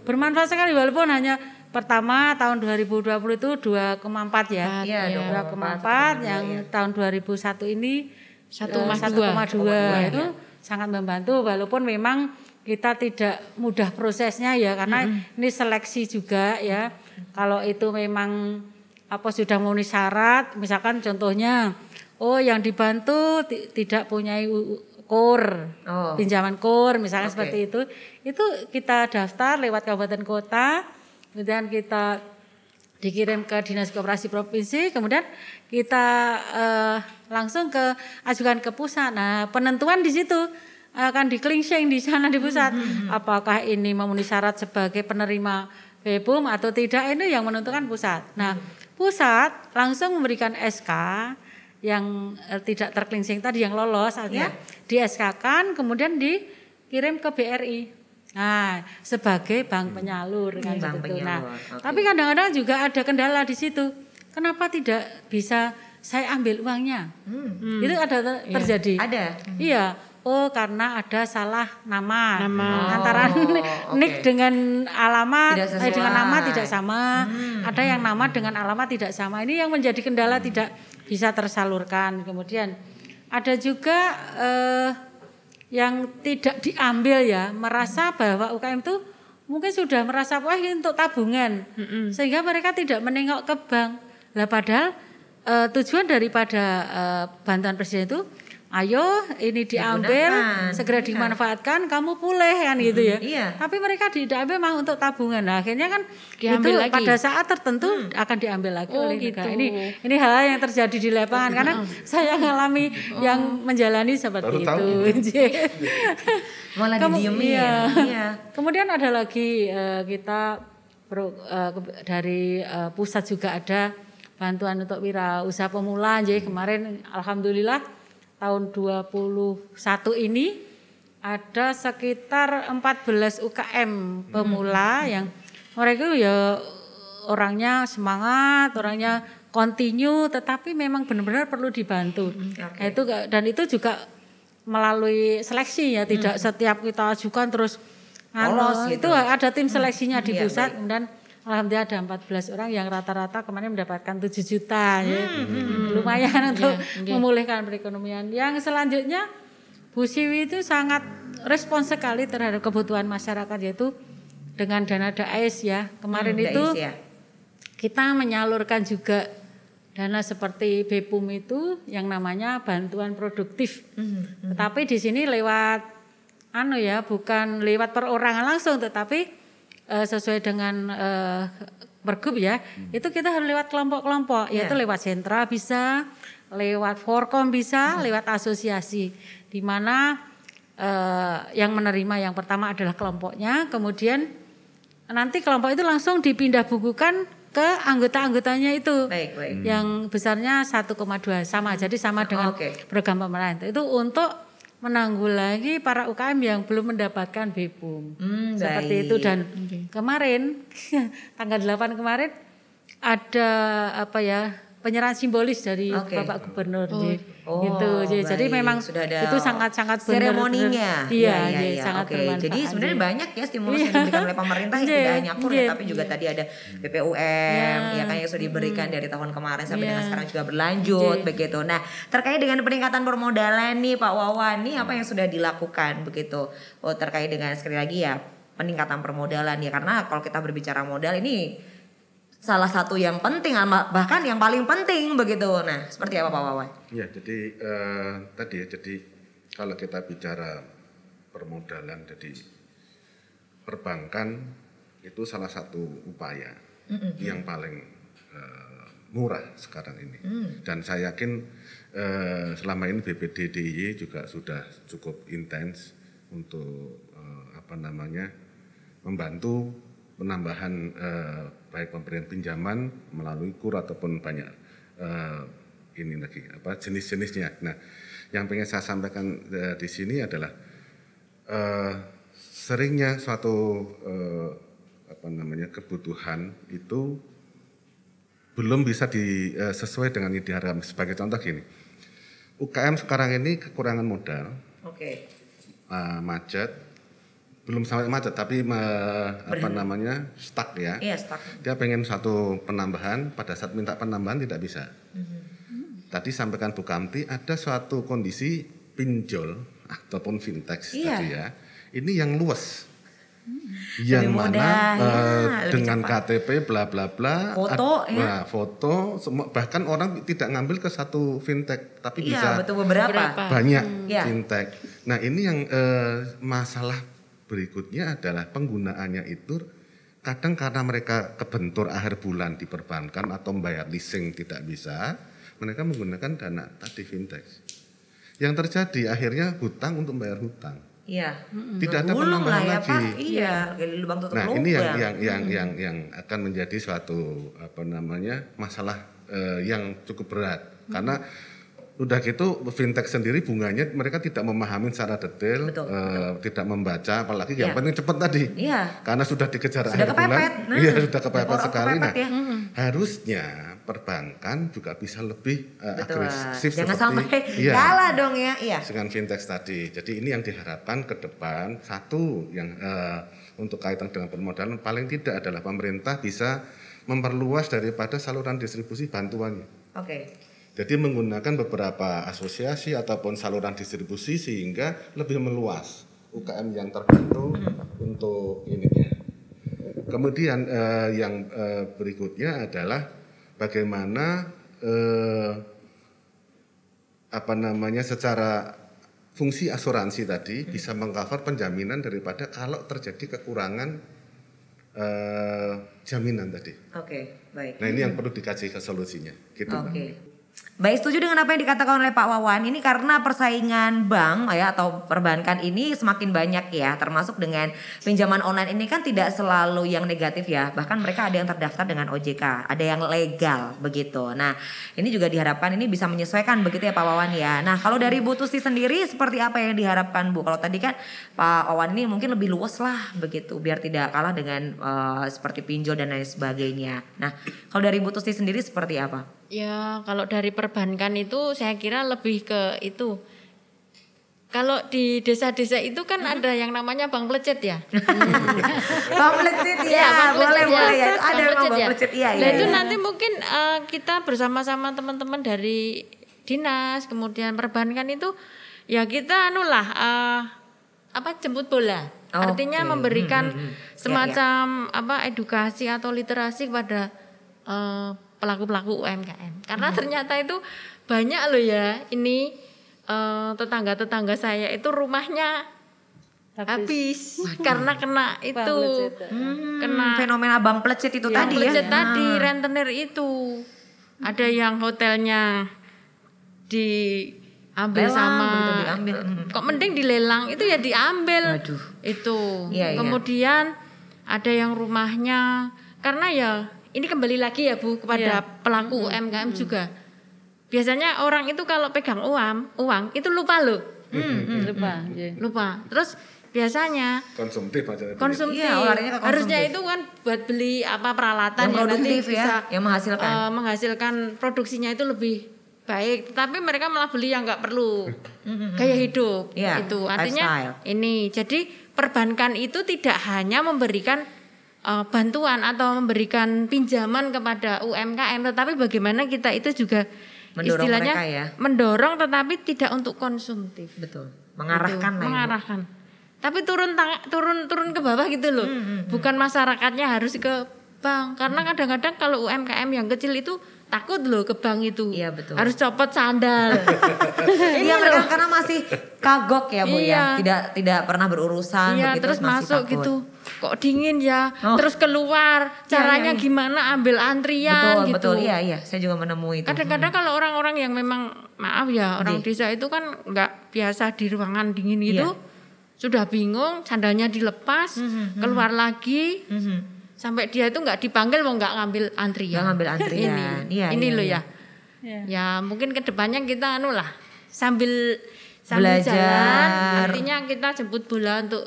bermanfaat sekali, walaupun hanya pertama tahun 2020 itu 2,4 ya. 2,4 yang tahun 2001 ini 1,2 itu sangat membantu, walaupun memang kita tidak mudah prosesnya ya karena ini seleksi juga ya. Kalau itu memang sudah memenuhi syarat, misalkan contohnya yang dibantu tidak punya KUR, pinjaman KUR misalnya seperti itu kita daftar lewat kabupaten kota, kemudian kita dikirim ke Dinas Koperasi Provinsi, kemudian kita langsung ajukan ke pusat. Nah penentuan di situ akan di-clinching di sana di pusat, apakah ini memenuhi syarat sebagai penerima BEPUM atau tidak, ini yang menentukan pusat. Nah pusat langsung memberikan SK yang tidak terkelincing tadi yang lolos artinya di SK-kan kemudian dikirim ke BRI. Nah, sebagai bank penyalur kan bank gitu. penyalur. Nah, tapi kadang-kadang juga ada kendala di situ. Kenapa tidak bisa saya ambil uangnya? Itu ada terjadi. Ada. Iya. Oh, karena ada salah nama. Antara nik dengan alamat, dengan nama tidak sama. Ada yang nama dengan alamat tidak sama. Ini yang menjadi kendala tidak bisa tersalurkan. Kemudian ada juga yang tidak diambil ya, merasa bahwa UKM itu mungkin sudah merasa wah ini untuk tabungan. Sehingga mereka tidak menengok ke bank. Lah padahal tujuan daripada bantuan presiden itu ayo ini diambil, segera dimanfaatkan, kamu pulih kan gitu ya. Tapi mereka tidak ambil mah untuk tabungan. Nah, akhirnya kan diambil itu lagi. Pada saat tertentu akan diambil lagi oleh negara. Ini hal yang terjadi di lapangan karena saya mengalami yang menjalani seperti itu. Malah didiemin. Kemudian ada lagi kita dari pusat juga ada bantuan untuk wirausaha pemula. Jadi kemarin alhamdulillah tahun 21 ini ada sekitar 14 UKM pemula yang mereka ya orangnya semangat, orangnya continue, tetapi memang benar-benar perlu dibantu. Dan itu juga melalui seleksi ya, tidak setiap kita ajukan terus gitu. Itu ada tim seleksinya di pusat dan alhamdulillah ada 14 orang yang rata-rata kemarin mendapatkan 7 juta ya. Lumayan untuk memulihkan perekonomian. Yang selanjutnya Bu Siwi itu sangat respons sekali terhadap kebutuhan masyarakat yaitu dengan dana DAIS ya. Kemarin itu kita menyalurkan juga dana seperti BPUM itu yang namanya bantuan produktif. Tetapi di sini lewat bukan lewat perorangan langsung tetapi sesuai dengan pergub ya, itu kita harus lewat kelompok-kelompok, yaitu lewat sentra bisa, lewat forkom bisa, lewat asosiasi, di mana yang menerima yang pertama adalah kelompoknya, kemudian nanti kelompok itu langsung dipindah bukukan ke anggota-anggotanya itu, yang besarnya 1,2 sama, jadi sama dengan program pemerintah itu untuk menanggulangi para UKM yang belum mendapatkan BPUM. Seperti itu dan kemarin tanggal 8 kemarin ada penyerahan simbolis dari Bapak Gubernur gitu. Jadi memang sudah ada itu sangat-sangat seremoninya. Sangat bermanfaat. Jadi sebenarnya banyak ya stimulus yang diberikan oleh pemerintah yang tidak hanya KUR ya, tapi juga tadi ada BPUM ya kan yang sudah diberikan dari tahun kemarin sampai dengan sekarang juga berlanjut begitu. Nah, terkait dengan peningkatan permodalan nih Pak Wawan nih apa yang sudah dilakukan begitu? Terkait dengan sekali lagi ya peningkatan permodalan ya, karena kalau kita berbicara modal ini salah satu yang penting, bahkan yang paling penting begitu. Nah, seperti apa Pak Wawan? Ya, jadi jadi kalau kita bicara permodalan, jadi perbankan itu salah satu upaya yang paling murah sekarang ini. Dan saya yakin selama ini BPD DIY juga sudah cukup intens untuk membantu penambahan baik pemberian pinjaman melalui KUR ataupun banyak jenis-jenisnya. Nah, yang pengen saya sampaikan di sini adalah seringnya suatu kebutuhan itu belum bisa sesuai dengan yang diharapkan. Sebagai contoh gini, UKM sekarang ini kekurangan modal, macet. Belum sampai macet tapi stuck ya. Stuck. Dia pengen satu penambahan, pada saat minta penambahan tidak bisa. Tadi sampaikan Bu Kamti ada suatu kondisi pinjol ataupun fintech tadi ya. Ini yang luas. Yang mana dengan KTP bla bla bla, foto, bahkan orang tidak ngambil ke satu fintech tapi bisa banyak fintech. Nah, ini yang masalah berikutnya adalah penggunaannya itu kadang karena mereka kebentur akhir bulan di perbankan atau membayar leasing tidak bisa, mereka menggunakan dana tadi fintech. Yang terjadi akhirnya hutang untuk membayar hutang. Tidak ada penambahan lagi. Lubang tutup lubang. Ini yang akan menjadi suatu masalah yang cukup berat karena Udah gitu fintech sendiri bunganya mereka tidak memahami secara detail, tidak membaca, apalagi yang penting cepat tadi. Karena sudah dikejar sudah akhir kepepet. bulan. Iya, sudah kepepet sekali. Harusnya perbankan juga bisa lebih agresif. Jangan sampai kalah dong ya. Dengan fintech tadi. Jadi ini yang diharapkan ke depan, satu yang untuk kaitan dengan permodalan paling tidak adalah pemerintah bisa memperluas daripada saluran distribusi bantuannya. Jadi menggunakan beberapa asosiasi ataupun saluran distribusi sehingga lebih meluas UKM yang terbantu untuk ininya. Kemudian yang berikutnya adalah bagaimana secara fungsi asuransi tadi bisa mengcover penjaminan daripada kalau terjadi kekurangan jaminan tadi. Baik. Nah ini yang perlu dikaji ke solusinya. Gitu. Baik, setuju dengan apa yang dikatakan oleh Pak Wawan. Ini karena persaingan bank ya atau perbankan ini semakin banyak ya, termasuk dengan pinjaman online ini kan tidak selalu yang negatif ya. Bahkan mereka ada yang terdaftar dengan OJK, ada yang legal begitu. Nah, ini juga diharapkan ini bisa menyesuaikan begitu ya Pak Wawan ya. Nah, kalau dari Bu Tusti sendiri seperti apa yang diharapkan Bu? Kalau tadi kan Pak Wawan ini mungkin lebih luas lah begitu biar tidak kalah dengan seperti pinjol dan lain sebagainya. Nah, kalau dari Bu Tusti sendiri seperti apa? Ya, kalau dari perbankan itu saya kira lebih ke itu. Kalau di desa-desa itu kan ada yang namanya bank plecet ya. Bank plecet ya, boleh ya. Itu ada memang bank plecet ya. Nah itu nanti mungkin kita bersama-sama teman-teman dari dinas, kemudian perbankan itu ya kita jemput bola. Artinya memberikan semacam edukasi atau literasi kepada pelaku-pelaku UMKM. Karena ternyata itu banyak loh ya, ini tetangga-tetangga saya itu rumahnya habis karena kena itu. Kena fenomena bank plecet itu tadi ya. Plecet tadi, rentenir itu. Ada yang hotelnya diambil kok mending dilelang, itu ya diambil. Itu. Kemudian ada yang rumahnya karena ya ini kembali lagi ya Bu kepada pelaku UMKM juga. Biasanya orang itu kalau pegang uang itu lupa loh. Lupa. Terus biasanya konsumtif. Harusnya itu kan buat beli peralatan yang nanti bisa yang menghasilkan produksinya itu lebih baik. Tapi mereka malah beli yang nggak perlu. Gaya hidup itu. Artinya ini. Jadi perbankan itu tidak hanya memberikan bantuan atau memberikan pinjaman kepada UMKM, tetapi bagaimana kita itu juga mendorong istilahnya mereka ya. Mendorong tetapi tidak untuk konsumtif. Betul. Mengarahkan. Tapi turun ke bawah gitu loh. Bukan masyarakatnya harus ke bank, karena kadang-kadang kalau UMKM yang kecil itu takut loh ke bank itu. Iya betul. Harus copot sandal. Iya mereka karena masih kagok ya Bu ya. Tidak pernah berurusan begitu terus masih masuk takut. gitu. Kok dingin ya. Terus keluar. Caranya gimana ambil antrian gitu. Betul. Iya. Saya juga menemui itu. Kadang-kadang kalau orang-orang yang memang maaf ya, orang desa itu kan enggak biasa di ruangan dingin gitu. Sudah bingung, sandalnya dilepas, keluar lagi. Sampai dia itu nggak dipanggil mau nggak ngambil antrian. Ini loh ya. Ya mungkin kedepannya kita sambil belajar. Jalan, artinya kita jemput bola untuk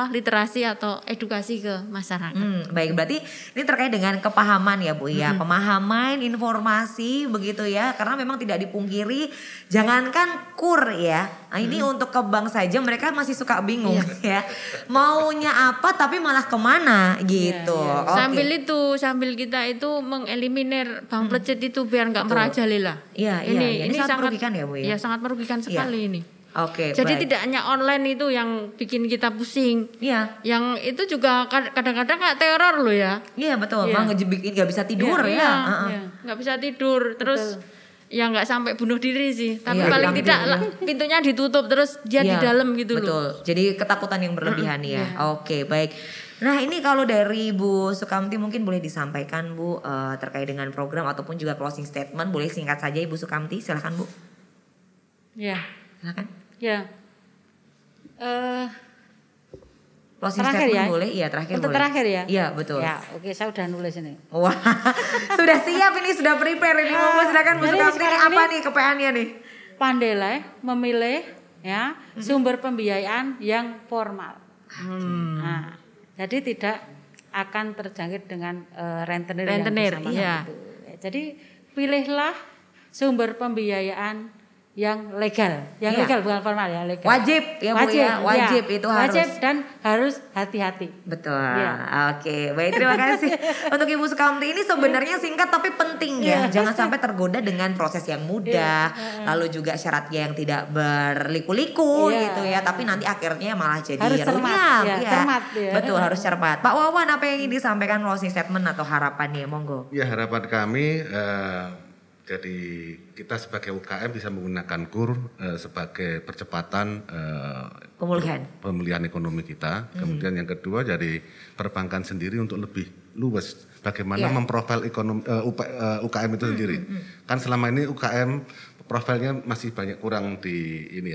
literasi atau edukasi ke masyarakat. Baik, berarti ini terkait dengan kepahaman ya Bu ya, pemahaman informasi begitu ya, karena memang tidak dipungkiri jangankan kur ya, ini untuk ke bank saja mereka masih suka bingung ya, maunya apa tapi malah kemana gitu. Sambil kita itu mengeliminir bank plecet itu biar nggak merajalela. Ini sangat merugikan ya Bu ya. Ya sangat merugikan sekali ini. Jadi tidak hanya online itu yang bikin kita pusing. Yang itu juga kadang-kadang kayak teror loh ya. Iya betul. Malah ngejebikin nggak bisa tidur nggak bisa tidur. Terus ya nggak sampai bunuh diri sih. Tapi paling tidak pintunya ditutup terus dia di dalam gitu loh. Betul. Jadi ketakutan yang berlebihan ya. Oke, baik. Nah ini kalau dari Bu Sukamti mungkin boleh disampaikan Bu terkait dengan program ataupun juga closing statement, boleh singkat saja Ibu Sukamti, silakan Bu. Ya. Silakan. Ya, Closing terakhir statement ya? boleh? Iya, terakhir Untuk boleh. terakhir ya? Iya, betul. Ya, oke, saya udah nulis ini. Wah, sudah siap ini, sudah prepare ini. Monggo silakan Bu Jadi Sukamti, ini sekarang apa ini- nih kepeannya nih? Pandailah memilih ya sumber pembiayaan yang formal. Nah, jadi tidak akan terjangkit dengan rentenir yang Rentenir, bersama iya. itu. Jadi pilihlah sumber pembiayaan yang legal, yang Iya. legal bukan formal ya, legal. Wajib ya Bu ya, wajib iya. itu harus. Wajib dan harus hati-hati. Betul. Iya. Oke, baik, terima kasih untuk Ibu Sukamti. Ini sebenarnya singkat tapi penting ya. Jangan sampai tergoda dengan proses yang mudah, lalu juga syaratnya yang tidak berliku-liku Iya. gitu ya. Tapi nanti akhirnya malah jadi Harus cermat, runyam. ya, Iya. cermat, ya. Betul, harus cermat. Pak Wawan, apa yang ingin disampaikan closing statement atau harapannya? Monggo. Ya, harapan kami jadi kita sebagai UKM bisa menggunakan KUR sebagai percepatan pemulihan ekonomi kita. Kemudian yang kedua dari perbankan sendiri untuk lebih luas bagaimana memprofil ekonomi UKM itu sendiri. Kan selama ini UKM profilnya masih banyak kurang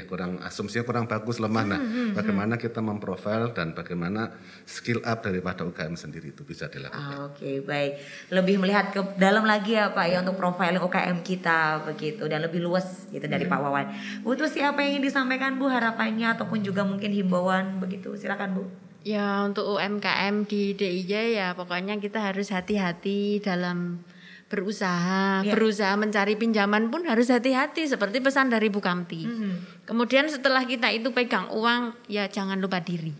kurang asumsinya kurang bagus, lemah. Nah, bagaimana kita memprofil dan bagaimana skill up daripada UKM sendiri itu bisa dilakukan. Oke, baik. Lebih melihat ke dalam lagi ya Pak ya untuk profiling UKM kita begitu dan lebih luas gitu dari Pak Wawan. Bu, terus siapa yang ingin disampaikan Bu harapannya ataupun juga mungkin himbauan begitu? Silakan Bu. Ya untuk UMKM di DIY ya pokoknya kita harus hati-hati dalam berusaha, berusaha mencari pinjaman pun harus hati-hati seperti pesan dari Bu Kamti. Kemudian setelah kita itu pegang uang ya jangan lupa diri.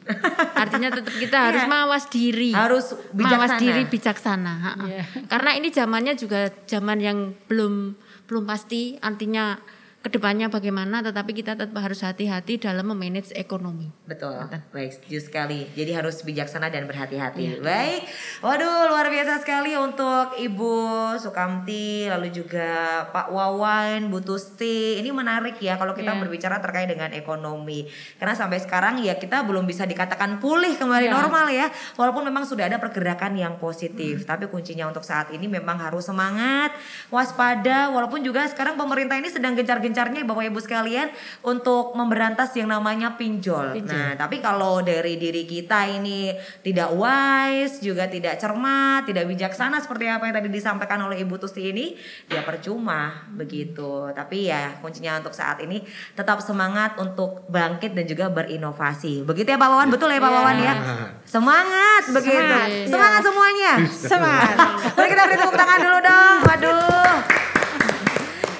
Artinya tetap kita harus mawas diri. Harus bijaksana. Mawas diri bijaksana. Karena ini zamannya juga zaman yang belum pasti, artinya kedepannya bagaimana, tetapi kita tetap harus hati-hati dalam memanage ekonomi. Betul, baik, setuju sekali. Jadi harus bijaksana dan berhati-hati. Baik, waduh luar biasa sekali untuk Ibu Sukamti, lalu juga Pak Wawan, Bu Tusti. Ini menarik ya kalau kita berbicara terkait dengan ekonomi. Karena sampai sekarang ya kita belum bisa dikatakan pulih kembali normal ya. Walaupun memang sudah ada pergerakan yang positif. Tapi kuncinya untuk saat ini memang harus semangat, waspada. Walaupun juga sekarang pemerintah ini sedang gencar-gencarnya Bapak Ibu sekalian untuk memberantas yang namanya pinjol. Nah, tapi kalau dari diri kita ini tidak wise, juga tidak cermat, tidak bijaksana seperti apa yang tadi disampaikan oleh Ibu Tusti ini, ya percuma begitu. Tapi ya kuncinya untuk saat ini tetap semangat untuk bangkit dan juga berinovasi. Begitu ya Pak Wawan, betul ya Pak Wawan ya? Semangat begitu. Semangat semuanya. Semangat. Mari kita beri tepuk tangan dulu dong. Waduh.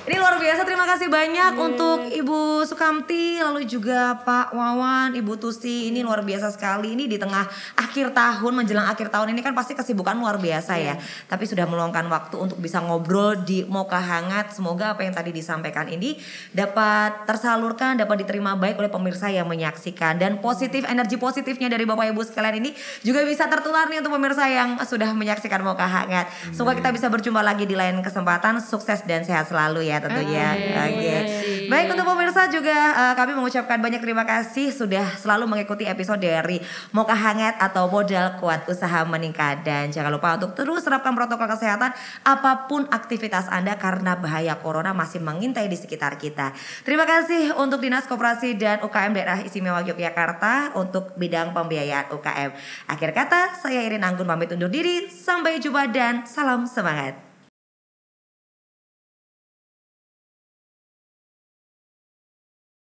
Ini luar biasa, terima kasih banyak untuk Ibu Sukamti, lalu juga Pak Wawan, Ibu Tusti. Ini luar biasa sekali. Ini di tengah akhir tahun, menjelang akhir tahun ini kan pasti kesibukan luar biasa ya. Tapi sudah meluangkan waktu untuk bisa ngobrol di Mocha Hangat. Semoga apa yang tadi disampaikan ini dapat tersalurkan, dapat diterima baik oleh pemirsa yang menyaksikan. Dan energi positifnya dari Bapak Ibu sekalian ini juga bisa tertular nih untuk pemirsa yang sudah menyaksikan Mocha Hangat. Semoga kita bisa berjumpa lagi di lain kesempatan. Sukses dan sehat selalu ya tentunya. Oke. Baik, untuk pemirsa juga kami mengucapkan banyak terima kasih sudah selalu mengikuti episode dari Mocha Hangat atau Modal Kuat Usaha Meningkat. Dan jangan lupa untuk terus terapkan protokol kesehatan apapun aktivitas Anda karena bahaya corona masih mengintai di sekitar kita. Terima kasih untuk Dinas Koperasi dan UKM Daerah Istimewa Yogyakarta untuk bidang pembiayaan UKM. Akhir kata, saya Irin Anggun pamit undur diri. Sampai jumpa dan salam semangat.